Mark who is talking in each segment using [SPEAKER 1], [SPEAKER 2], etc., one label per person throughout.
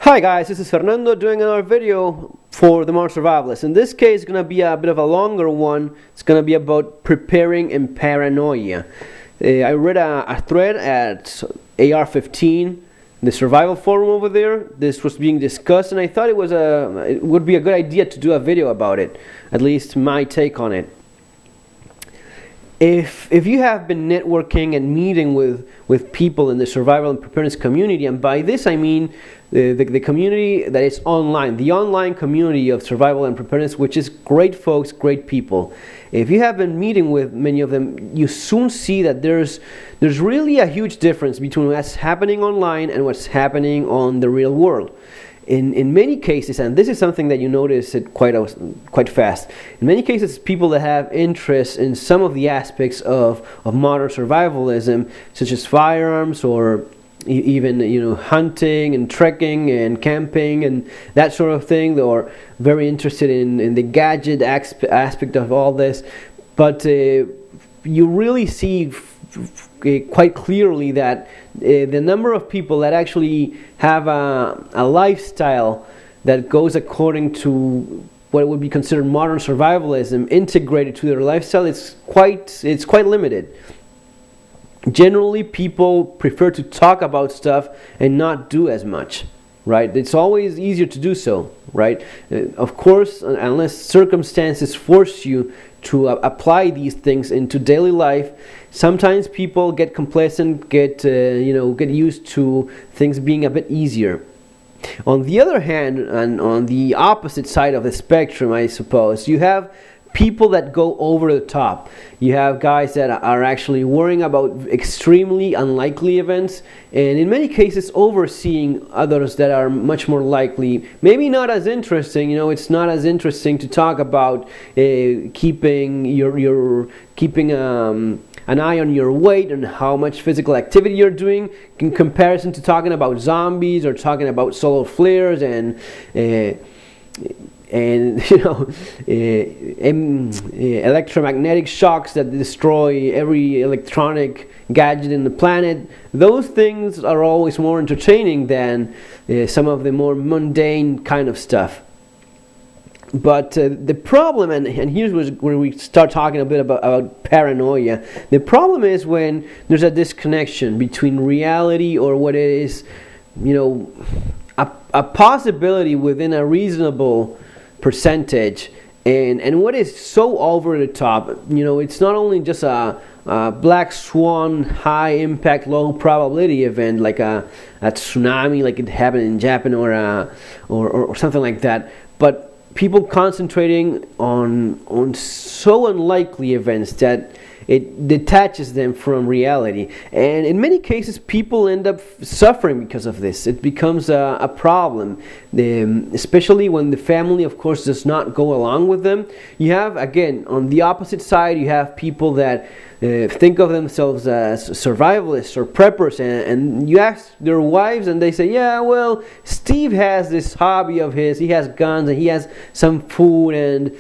[SPEAKER 1] Hi guys, this is Fernando doing another video for the Modern Survivalist. In this case, it's going to be a bit of a longer one. It's going to be about preparing in paranoia. I read a thread at AR15, the survival forum over there. This was being discussed and I thought it would be a good idea to do a video about it, at least my take on it. If you have been networking and meeting with people in the survival and preparedness community, and by this I mean the community that is online, the online community of survival and preparedness, which is great folks, great people. If you have been meeting with many of them, you soon see that there's really a huge difference between what's happening online and what's happening on the real world. In many cases, and this is something that you notice it quite fast, in many cases people that have interest in some of the aspects of modern survivalism, such as firearms or even hunting and trekking and camping and that sort of thing, or very interested in the gadget aspect of all this, but you really see quite clearly that the number of people that actually have a lifestyle that goes according to what would be considered modern survivalism integrated to their lifestyle, it's quite limited. Generally, people prefer to talk about stuff and not do as much, right? It's always easier to do so, right? Of course, unless circumstances force you to apply these things into daily life, sometimes people get complacent, get used to things being a bit easier. On the other hand, and on the opposite side of the spectrum, I suppose, you have people that go over the top. You have guys that are actually worrying about extremely unlikely events, and in many cases overseeing others that are much more likely. Maybe not as interesting. It's not as interesting to talk about keeping an eye on your weight and how much physical activity you're doing, in comparison to talking about zombies or talking about solar flares and electromagnetic shocks that destroy every electronic gadget in the planet. Those things are always more entertaining than some of the more mundane kind of stuff. But the problem, and here's where we start talking a bit about paranoia. The problem is when there's a disconnection between reality, or what it is, a possibility within a reasonable percentage, and what is so over the top. It's not only just a black swan, high impact, low probability event like a tsunami, like it happened in Japan, or something like that, but people concentrating on so unlikely events that it detaches them from reality. And in many cases, people end up suffering because of this. It becomes a problem, especially when the family, of course, does not go along with them. You have, again, on the opposite side, you have people that think of themselves as survivalists or preppers, and you ask their wives and they say, yeah, well, Steve has this hobby of his. He has guns and he has some food, and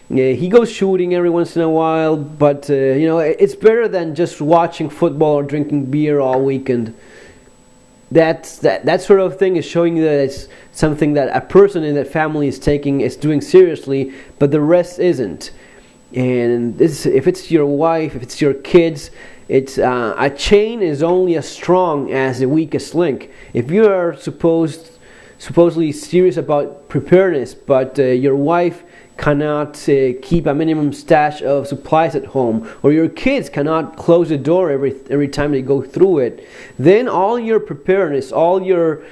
[SPEAKER 1] he goes shooting every once in a while, but it's better than just watching football or drinking beer all weekend. That sort of thing is showing you that it's something that a person in that family is doing seriously, but the rest isn't. And if it's your wife, if it's your kids, it's a chain is only as strong as the weakest link. If you are supposedly serious about preparedness, but your wife cannot keep a minimum stash of supplies at home, or your kids cannot close the door every time they go through it, then all your preparedness, all your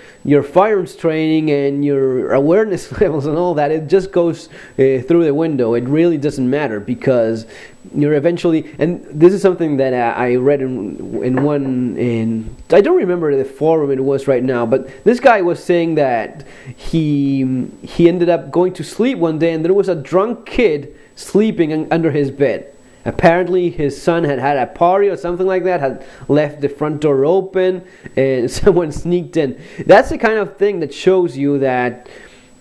[SPEAKER 1] firearms training and your awareness levels and all that, it just goes through the window. It really doesn't matter, because you're eventually, and this is something that I read in one, I don't remember the forum it was right now, but this guy was saying that he ended up going to sleep one day and there was a drunk kid sleeping under his bed. Apparently his son had a party or something like that, had left the front door open, and someone sneaked in. That's the kind of thing that shows you that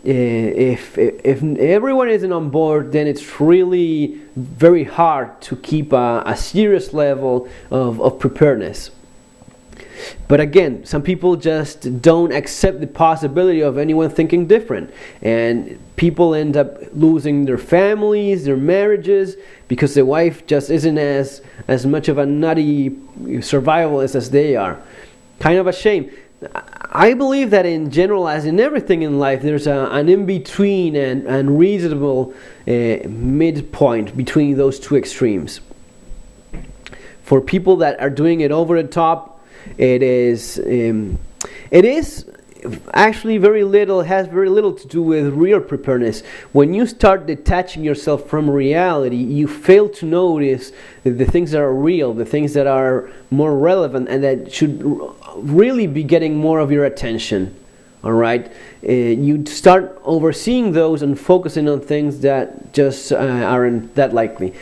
[SPEAKER 1] if everyone isn't on board, then it's really very hard to keep a serious level of preparedness. But again, some people just don't accept the possibility of anyone thinking different, and people end up losing their families, their marriages, because the wife just isn't as much of a nutty survivalist as they are. Kind of a shame. I believe that in general, as in everything in life, there's an in-between and reasonable midpoint between those two extremes. For people that are doing it over the top, it is actually has very little to do with real preparedness. When you start detaching yourself from reality, you fail to notice the things that are real, the things that are more relevant, and that should really be getting more of your attention. All right, you start overseeing those and focusing on things that just aren't that likely.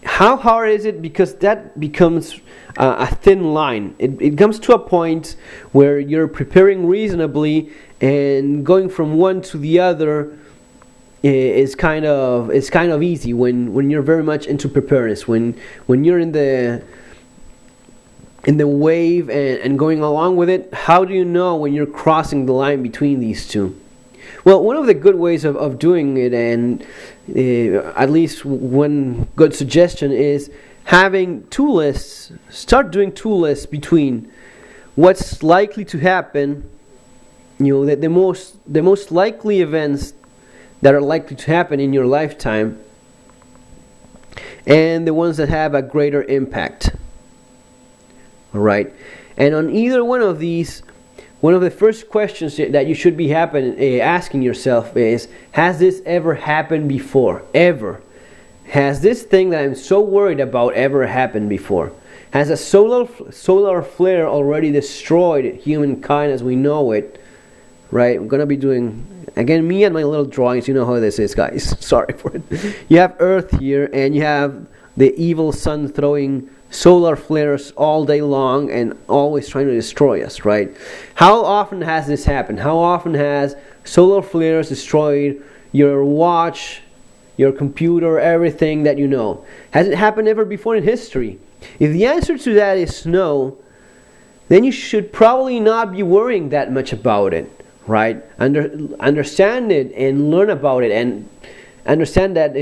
[SPEAKER 1] How hard is it? Because that becomes a thin line. It comes to a point where you're preparing reasonably, and going from one to the other is kind of easy when you're very much into preparedness. When you're in the wave and going along with it, how do you know when you're crossing the line between these two? Well, one of the good ways of doing it, and at least one good suggestion, is having two lists. Start doing two lists between what's likely to happen, the most likely events that are likely to happen in your lifetime, and the ones that have a greater impact. All right, and on either one of these, one of the first questions that you should be asking yourself is, has this ever happened before? Ever? Has this thing that I'm so worried about ever happened before? Has a solar flare already destroyed humankind as we know it? Right? I'm going to be doing, again, me and my little drawings, you know how this is, guys. Sorry for it. You have Earth here, and you have the evil sun throwing solar flares all day long and always trying to destroy us, right? How often has this happened? How often has solar flares destroyed your watch, your computer, everything that you know? Has it happened ever before in history? If the answer to that is no, then you should probably not be worrying that much about it, right? Understand it and learn about it, and understand that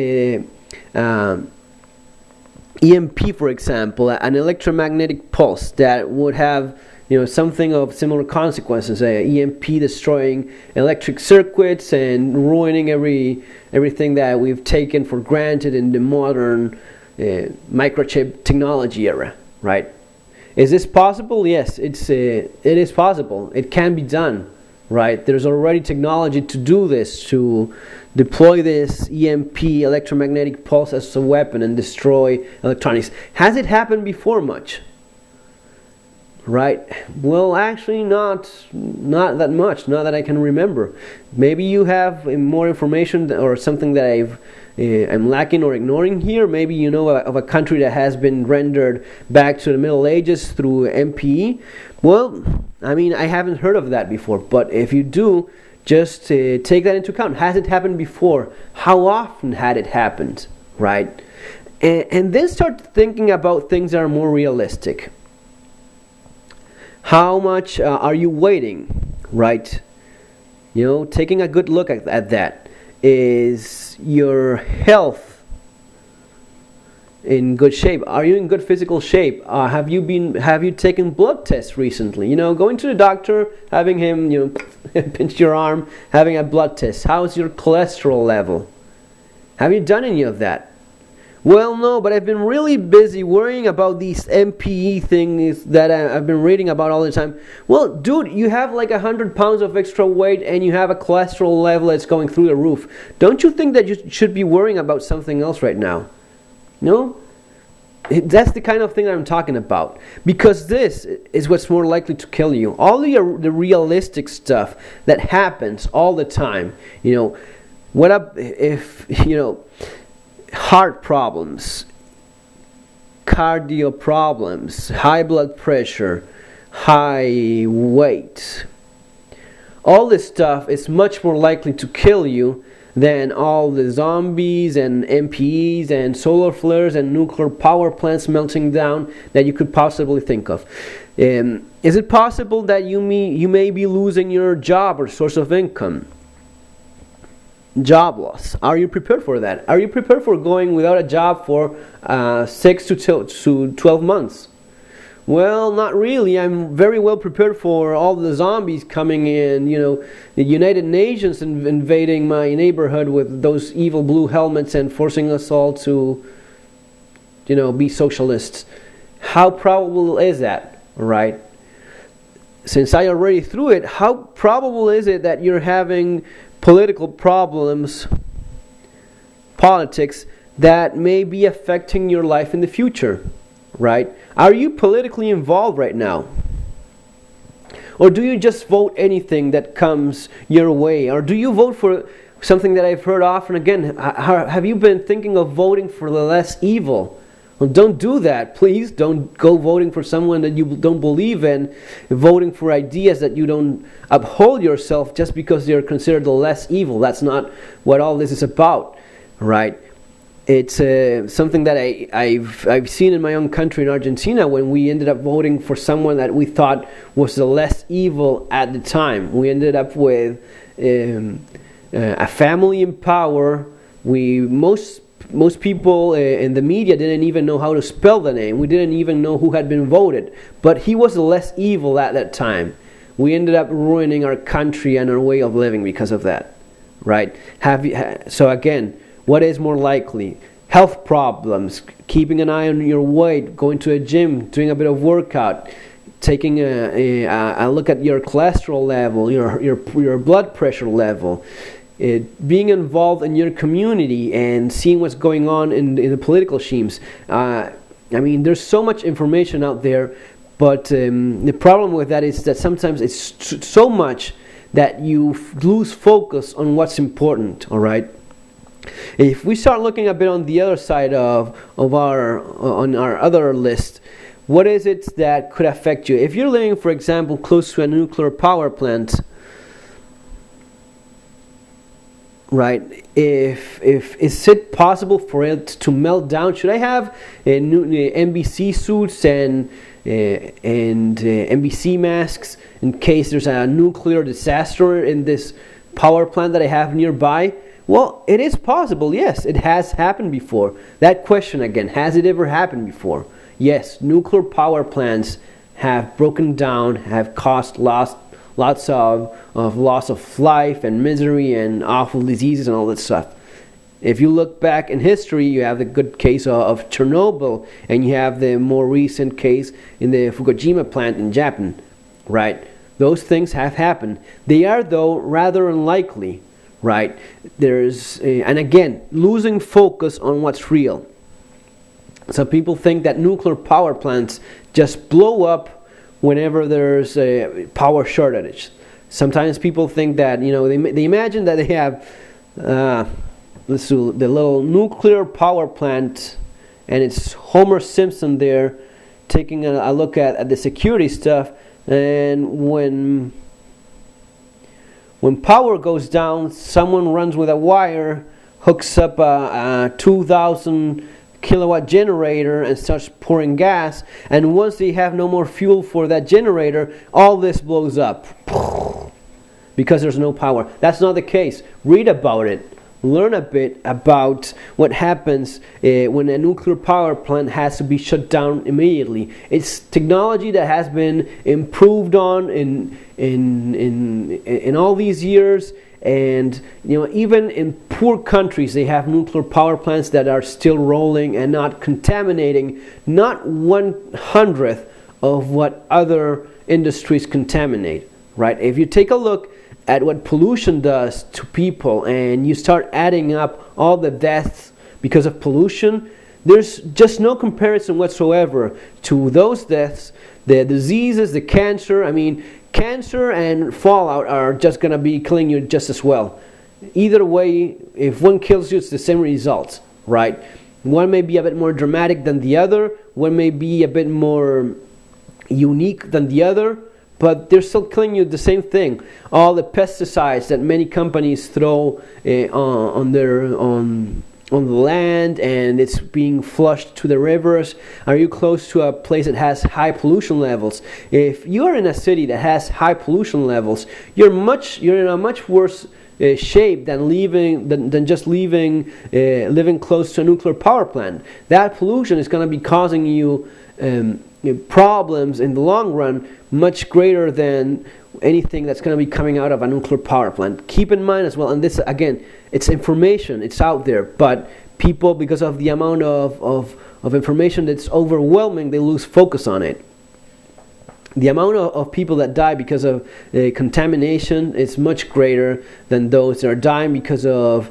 [SPEAKER 1] EMP, for example, an electromagnetic pulse that would have something of similar consequences. EMP destroying electric circuits and ruining everything that we've taken for granted in the modern microchip technology era, right? Is this possible? Yes, it is possible. It can be done, right? There's already technology to do this, to deploy this EMP, electromagnetic pulse, as a weapon and destroy electronics. Has it happened before much? Right? Well, actually not that much, not that I can remember. Maybe you have more information or something that I'm lacking or ignoring here. Maybe you know of a country that has been rendered back to the Middle Ages through MPE. Well, I mean, I haven't heard of that before, but if you do, just take that into account. Has it happened before? How often had it happened? Right? And then start thinking about things that are more realistic. How much are you waiting? Right? Taking a good look at that. Is your health in good shape? Are you in good physical shape? Have you taken blood tests recently? Going to the doctor, having him pinch your arm, having a blood test. How's your cholesterol level? Have you done any of that? Well, no, but I've been really busy worrying about these MPE things that I've been reading about all the time. Well, dude, you have like 100 pounds of extra weight and you have a cholesterol level that's going through the roof. Don't you think that you should be worrying about something else right now? No? That's the kind of thing I'm talking about. Because this is what's more likely to kill you. All the realistic stuff that happens all the time. What up if, heart problems, cardio problems, high blood pressure, high weight. All this stuff is much more likely to kill you than all the zombies and MPEs and solar flares and nuclear power plants melting down that you could possibly think of. Is it possible that you may be losing your job or source of income? Job loss. Are you prepared for that? Are you prepared for going without a job for 6 to 12 months? Well, not really. I'm very well prepared for all the zombies coming in, the United Nations invading my neighborhood with those evil blue helmets and forcing us all to, be socialists. How probable is that, right? Since I already threw it, how probable is it that you're having political problems, politics, that may be affecting your life in the future? Right? Are you politically involved right now? Or do you just vote anything that comes your way? Or do you vote for something that I've heard often again? Have you been thinking of voting for the less evil? Well, don't do that. Please don't go voting for someone that you don't believe in, voting for ideas that you don't uphold yourself just because they're considered the less evil. That's not what all this is about, right? It's something that I've seen in my own country in Argentina when we ended up voting for someone that we thought was the less evil at the time. We ended up with a family in power. Most people in the media didn't even know how to spell the name. We didn't even know who had been voted. But he was the less evil at that time. We ended up ruining our country and our way of living because of that, right? So again, what is more likely? Health problems, keeping an eye on your weight, going to a gym, doing a bit of workout, taking a look at your cholesterol level, your blood pressure level, being involved in your community and seeing what's going on in the political schemes. There's so much information out there, but the problem with that is that sometimes it's so much that you lose focus on what's important, all right? If we start looking a bit on the other side of our other list, what is it that could affect you? If you're living, for example, close to a nuclear power plant, right? Is it possible for it to melt down? Should I have NBC suits and NBC masks in case there's a nuclear disaster in this power plant that I have nearby? Well, it is possible, yes. It has happened before. That question again, has it ever happened before? Yes, nuclear power plants have broken down, have caused lots of loss of life and misery and awful diseases and all that stuff. If you look back in history, you have the good case of Chernobyl, and you have the more recent case in the Fukushima plant in Japan, right? Those things have happened. They are, though, rather unlikely. Right? And again, losing focus on what's real. Some people think that nuclear power plants just blow up whenever there's a power shortage. Sometimes people think that, they imagine that they have the little nuclear power plant, and it's Homer Simpson there taking a look at the security stuff, and when power goes down, someone runs with a wire, hooks up a 2,000 kilowatt generator and starts pouring gas, and once they have no more fuel for that generator, all this blows up because there's no power. That's not the case. Read about it. Learn a bit about what happens when a nuclear power plant has to be shut down immediately. It's technology that has been improved on in all these years, and even in poor countries they have nuclear power plants that are still rolling and not contaminating not 1/100th of what other industries contaminate. Right? If you take a look at what pollution does to people, and you start adding up all the deaths because of pollution, there's just no comparison whatsoever to those deaths, the diseases, the cancer. Cancer and fallout are just going to be killing you just as well. Either way, if one kills you, it's the same results, right? One may be a bit more dramatic than the other, one may be a bit more unique than the other, but they're still killing you the same thing. All the pesticides that many companies throw on the land, and it's being flushed to the rivers. Are you close to a place that has high pollution levels? If you are in a city that has high pollution levels, you're in a much worse shape than just living close to a nuclear power plant. That pollution is going to be causing you problems in the long run, much greater than anything that's going to be coming out of a nuclear power plant. Keep in mind as well, and this again, it's information, it's out there, but people, because of the amount of information that's overwhelming, they lose focus on it. The amount of people that die because of contamination is much greater than those that are dying because of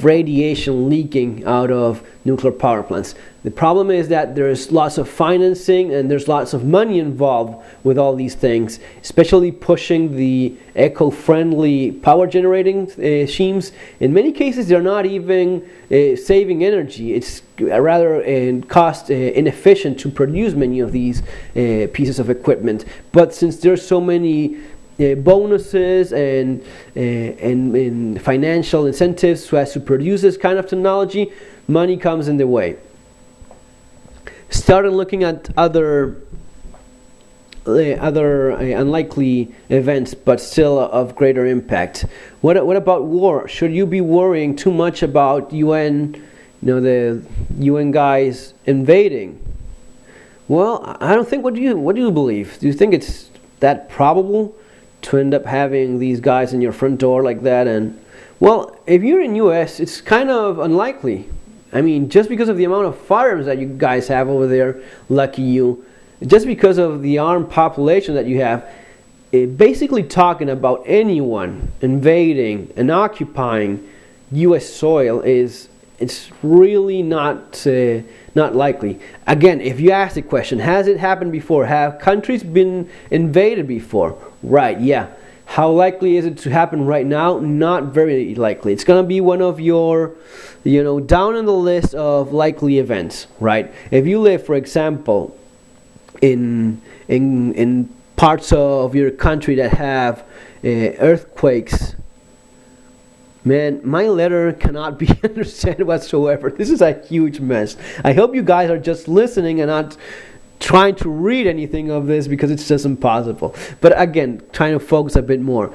[SPEAKER 1] radiation leaking out of nuclear power plants. The problem is that there's lots of financing and there's lots of money involved with all these things, especially pushing the eco-friendly power generating schemes. In many cases, they're not even saving energy. It's rather cost inefficient to produce many of these pieces of equipment. But since there's so many bonuses and financial incentives to produce this kind of technology, money comes in the way. Started looking at other unlikely events, but still of greater impact. What about war? Should you be worrying too much about UN, the UN guys invading? Well, I don't think. What do you believe? Do you think it's that probable to end up having these guys in your front door like that? And well, if you're in US, it's kind of unlikely. I mean, just because of the amount of firearms that you guys have over there, lucky you. Just because of the armed population that you have, basically talking about anyone invading and occupying US soil it's really not likely. Again, if you ask the question, has it happened before? Have countries been invaded before? Right, yeah. How likely is it to happen right now? Not very likely. It's going to be one of your, down on the list of likely events, right? If you live, for example, in parts of your country that have earthquakes, man, my letter cannot be understood whatsoever. This is a huge mess. I hope you guys are just listening and not trying to read anything of this, because it's just impossible. But again, trying to focus a bit more.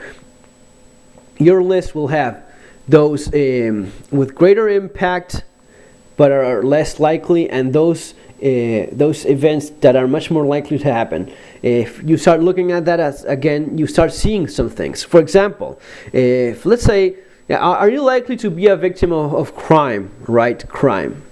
[SPEAKER 1] Your list will have those with greater impact but are less likely, and those events that are much more likely to happen. If you start looking at that, as again, you start seeing some things. For example, if let's say, are you likely to be a victim of crime, right? Crime.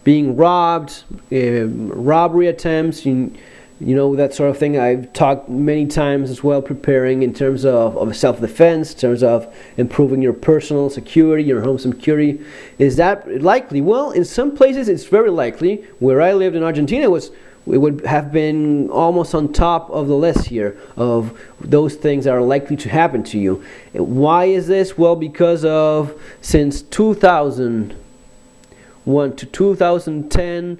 [SPEAKER 1] Being robbed, robbery attempts, that sort of thing. I've talked many times as well, preparing in terms of self-defense, in terms of improving your personal security, your home security. Is that likely? Well, in some places it's very likely. Where I lived in Argentina, it would have been almost on top of the list here of those things that are likely to happen to you. Why is this? Well, because of since 2001 to 2010,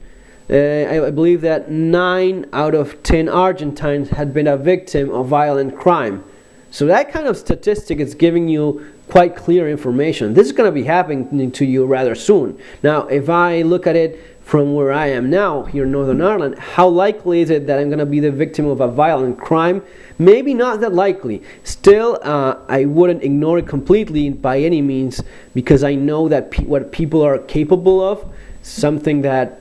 [SPEAKER 1] I believe that 9 out of 10 Argentines had been a victim of violent crime. So that kind of statistic is giving you quite clear information. This is going to be happening to you rather soon. Now, if I look at it from where I am now, here in Northern Ireland, how likely is it that I'm going to be the victim of a violent crime? Maybe not that likely. Still, I wouldn't ignore it completely by any means, because I know that what people are capable of, something that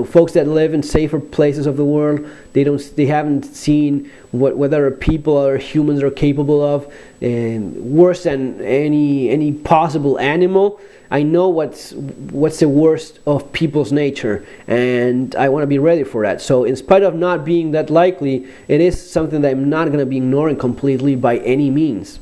[SPEAKER 1] folks that live in safer places of the world, they haven't seen what other people or humans are capable of, and worse than any possible animal. I know what's the worst of people's nature, and I want to be ready for that. So in spite of not being that likely, it is something that I'm not going to be ignoring completely by any means.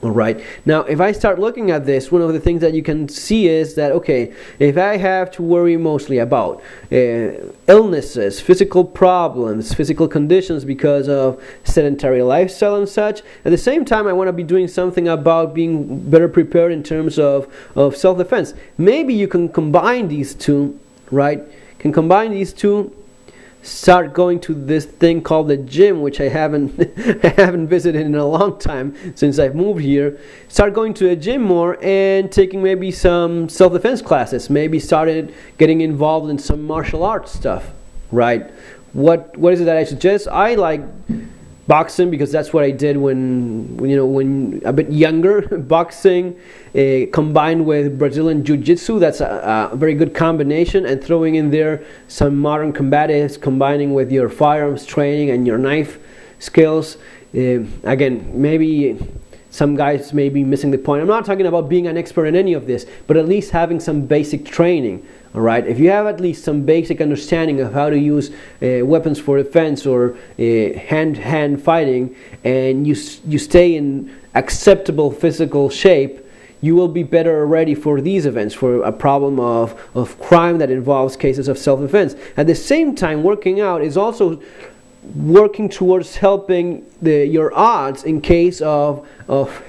[SPEAKER 1] Alright, now if I start looking at this, one of the things that you can see is that, okay, if I have to worry mostly about illnesses, physical problems, physical conditions because of sedentary lifestyle and such, at the same time I want to be doing something about being better prepared in terms of self-defense. Maybe you can combine these two, right? Can combine these two start going to this thing called the gym, which I haven't I haven't visited in a long time since I've moved here. Start going to a gym more and taking maybe some self-defense classes. Maybe started getting involved in some martial arts stuff, right? What is it that I suggest? I like boxing because that's what I did when a bit younger. Boxing combined with Brazilian Jiu-Jitsu, that's a very good combination, and throwing in there some modern combatives, combining with your firearms training and your knife skills. Again, maybe some guys may be missing the point. I'm not talking about being an expert in any of this, but at least having some basic training. All right, if you have at least some basic understanding of how to use weapons for defense or hand-to-hand fighting, and you stay in acceptable physical shape, you will be better ready for these events, for a problem of crime that involves cases of self-defense. At the same time, working out is also working towards helping your odds in case of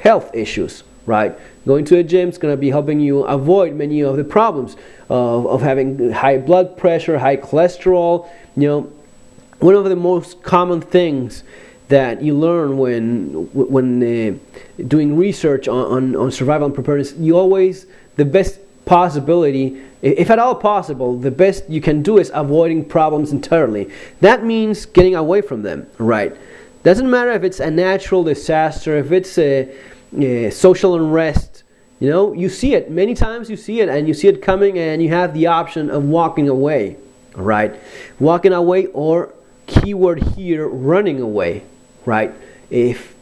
[SPEAKER 1] health issues, right? Going to a gym is going to be helping you avoid many of the problems of having high blood pressure, high cholesterol. One of the most common things that you learn when doing research on survival and preparedness, the best possibility, if at all possible, the best you can do is avoiding problems entirely. That means getting away from them, right? Doesn't matter if it's a natural disaster, if it's a social unrest. You see it many times. You see it, and you see it coming, and you have the option of walking away, right? Walking away, or keyword here, running away, right? If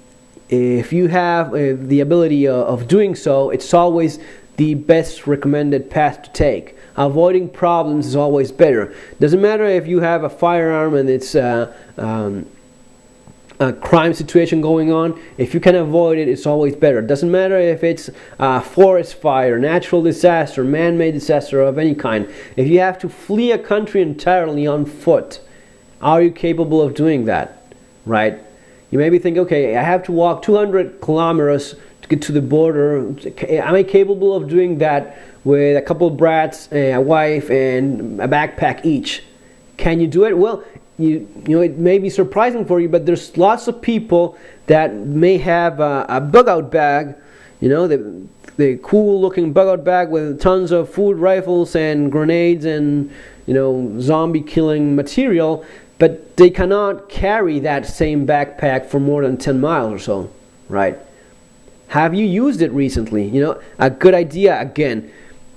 [SPEAKER 1] you have the ability of doing so, it's always the best recommended path to take. Avoiding problems is always better. Doesn't matter if you have a firearm and it's a crime situation going on. If you can avoid it, it's always better. Doesn't matter if it's a forest fire, natural disaster, man-made disaster of any kind. If you have to flee a country entirely on foot, are you capable of doing that, right? You maybe think, okay, I have to walk 200 kilometers to get to the border. Am I capable of doing that with a couple of brats, a wife, and a backpack each? Can you do it? Well, you know, it may be surprising for you, but there's lots of people that may have a bug-out bag, the cool-looking bug-out bag with tons of food, rifles, and grenades, and zombie-killing material, but they cannot carry that same backpack for more than 10 miles or so, right? Have you used it recently? A good idea, again,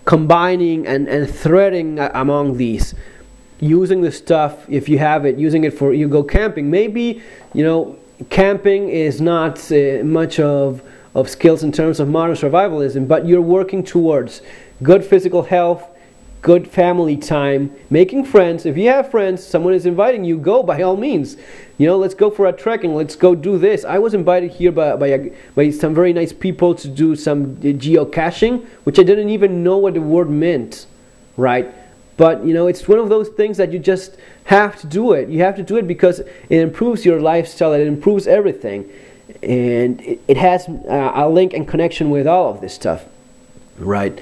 [SPEAKER 1] combining and threading among these. Using the stuff, if you have it, using it for, you go camping. Maybe, camping is not much of skills in terms of modern survivalism, but you're working towards good physical health, good family time, making friends. If you have friends, someone is inviting you, go by all means. Let's go for a trekking, let's go do this. I was invited here by some very nice people to do some geocaching, which I didn't even know what the word meant, right? But, it's one of those things that you just have to do it. You have to do it because it improves your lifestyle, it improves everything. And it has a link and connection with all of this stuff, right?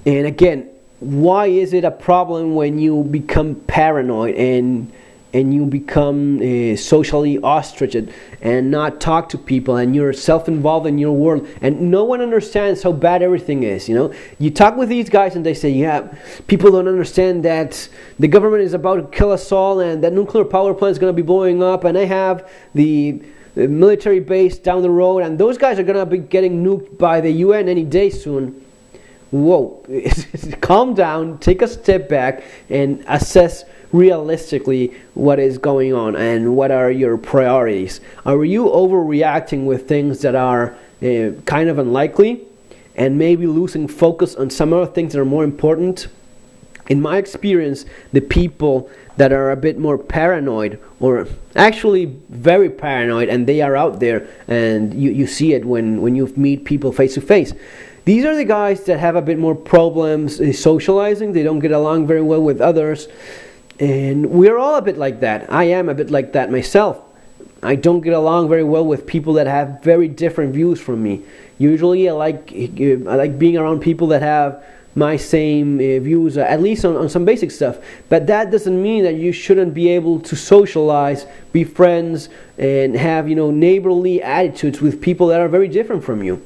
[SPEAKER 1] And again, why is it a problem when you become paranoid and you become socially ostraced and not talk to people, and you're self-involved in your world, and no one understands how bad everything is? You talk with these guys and they say, yeah, people don't understand that the government is about to kill us all, and that nuclear power plant is going to be blowing up, and I have the military base down the road, and those guys are going to be getting nuked by the UN any day soon. Whoa, calm down, take a step back, and assess realistically what is going on and what are your priorities. Are you overreacting with things that are kind of unlikely, and maybe losing focus on some other things that are more important? In my experience, the people that are a bit more paranoid, or actually very paranoid, and they are out there, and you see it when you meet people face to face, these are the guys that have a bit more problems socializing. They don't get along very well with others. And we're all a bit like that. I am a bit like that myself. I don't get along very well with people that have very different views from me. Usually I like being around people that have my same views, at least on some basic stuff. But that doesn't mean that you shouldn't be able to socialize, be friends, and have, neighborly attitudes with people that are very different from you.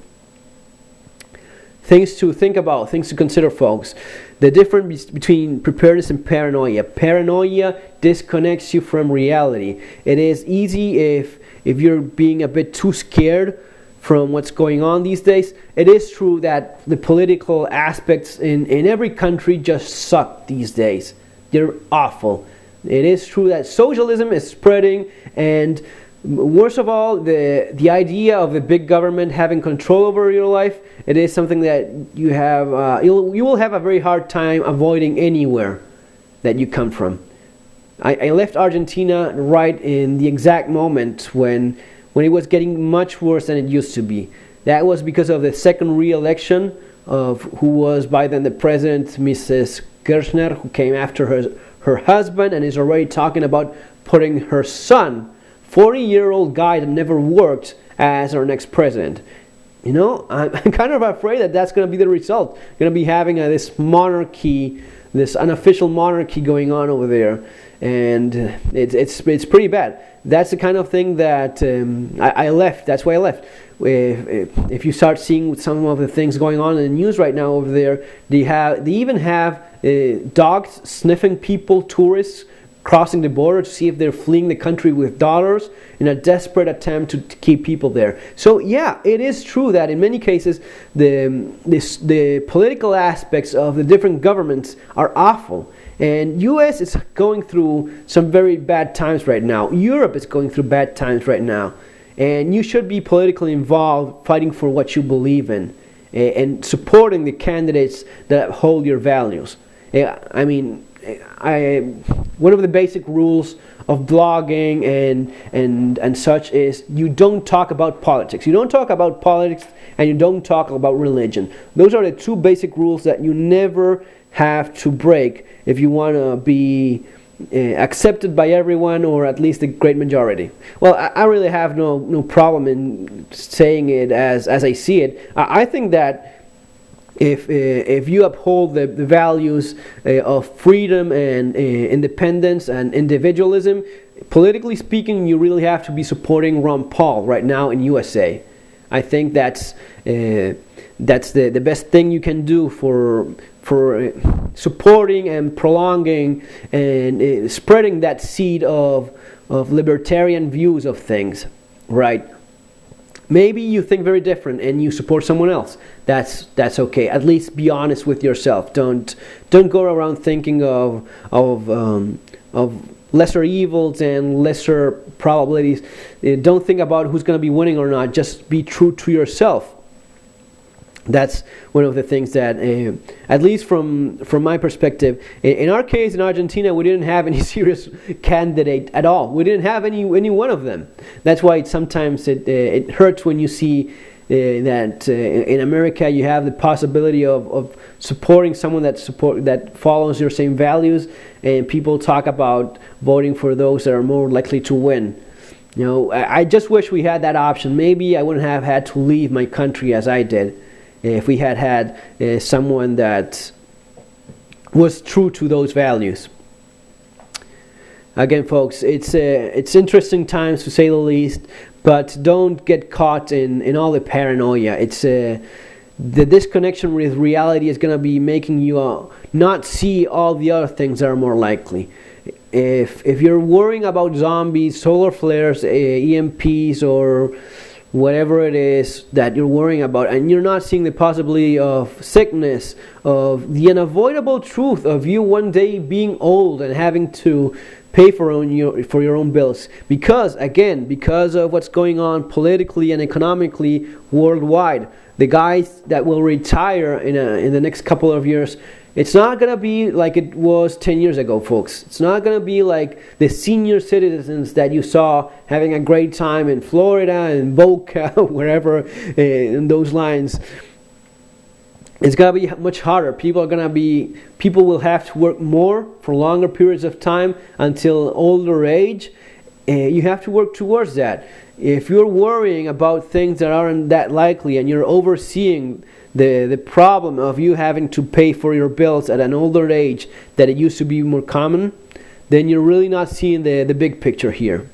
[SPEAKER 1] Things to think about, things to consider, folks. The difference between preparedness and paranoia. Paranoia disconnects you from reality. It is easy if you're being a bit too scared from what's going on these days. It is true that the political aspects in every country just suck these days. They're awful. It is true that socialism is spreading, and worst of all, the idea of the big government having control over your life, it is something that you will have a very hard time avoiding anywhere that you come from. I left Argentina right in the exact moment when it was getting much worse than it used to be. That was because of the second re-election of who was by then the president, Mrs. Kirchner, who came after her husband and is already talking about putting her son, 40-year-old guy that never worked, as our next president. I'm kind of afraid that that's going to be the result. Going to be having this monarchy, this unofficial monarchy going on over there, and it's pretty bad. That's the kind of thing that I left. That's why I left. If you start seeing some of the things going on in the news right now over there, they even have dogs sniffing people, tourists crossing the border to see if they're fleeing the country with dollars in a desperate attempt to keep people there. So yeah, it is true that in many cases the political aspects of the different governments are awful. And U.S. is going through some very bad times right now. Europe is going through bad times right now. And you should be politically involved, fighting for what you believe in, and supporting the candidates that hold your values. One of the basic rules of blogging and such is you don't talk about politics. You don't talk about politics, and you don't talk about religion. Those are the two basic rules that you never have to break if you want to be accepted by everyone, or at least the great majority. Well, I really have no problem in saying it as I see it. I think that if you uphold the values of freedom and independence and individualism, politically speaking, you really have to be supporting Ron Paul right now in USA. I think that's the best thing you can do for supporting and prolonging and spreading that seed of libertarian views of things, right? Maybe you think very different and you support someone else. That's okay. At least be honest with yourself. Don't go around thinking of lesser evils and lesser probabilities. Don't think about who's going to be winning or not. Just be true to yourself. That's one of the things that, at least from my perspective, in our case in Argentina, we didn't have any serious candidate at all. We didn't have any one of them. That's why sometimes it hurts when you see that in America you have the possibility of supporting someone that follows your same values, and people talk about voting for those that are more likely to win. I just wish we had that option. Maybe I wouldn't have had to leave my country as I did, if we had someone that was true to those values. Again, folks, it's interesting times to say the least, but don't get caught in all the paranoia. It's the disconnection with reality is going to be making you not see all the other things that are more likely. If you're worrying about zombies, solar flares, EMPs, or whatever it is that you're worrying about, and you're not seeing the possibility of sickness, of the unavoidable truth of you one day being old and having to pay for your own bills, because of what's going on politically and economically worldwide, the guys that will retire in the next couple of years, it's not going to be like it was 10 years ago, folks. It's not going to be like the senior citizens that you saw having a great time in Florida and Boca, wherever in those lines. It's going to be much harder. People will have to work more for longer periods of time until older age. You have to work towards that. if you're worrying about things that aren't that likely, and you're overseeing the problem of you having to pay for your bills at an older age that it used to be more common, then you're really not seeing the big picture here,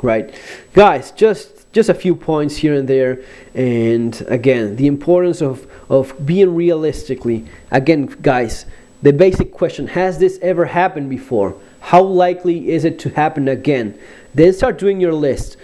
[SPEAKER 1] right? Guys, just a few points here and there, and again, the importance of being realistically. Again, guys, the basic question: has this ever happened before? How likely is it to happen again? Then start doing your list.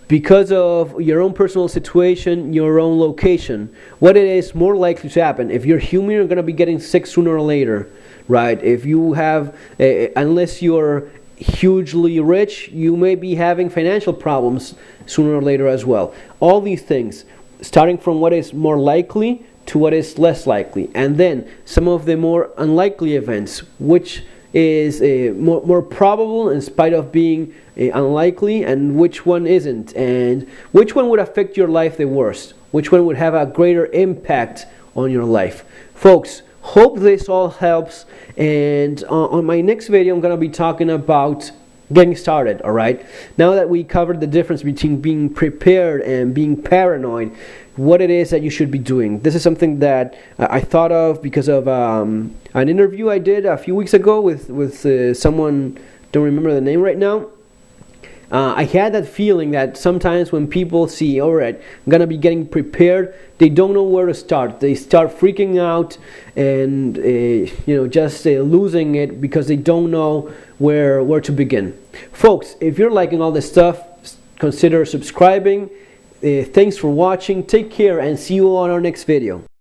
[SPEAKER 1] Because of your own personal situation, your own location, what it is more likely to happen. If you're human, you're going to be getting sick sooner or later, right? If you have, unless you're hugely rich, you may be having financial problems sooner or later as well. All these things, starting from what is more likely to what is less likely, and then some of the more unlikely events, which is more probable in spite of being unlikely, and which one isn't, and which one would affect your life the worst, which one would have a greater impact on your life. Folks, hope this all helps, and on my next video I'm going to be talking about getting started. Alright, now that we covered the difference between being prepared and being paranoid, what it is that you should be doing. This is something that I thought of because of an interview I did a few weeks ago with someone, don't remember the name right now. I had that feeling that sometimes when people see, alright, I'm going to be getting prepared, they don't know where to start. They start freaking out and just losing it because they don't know where to begin. Folks, if you're liking all this stuff, consider subscribing. Thanks for watching. Take care and see you on our next video.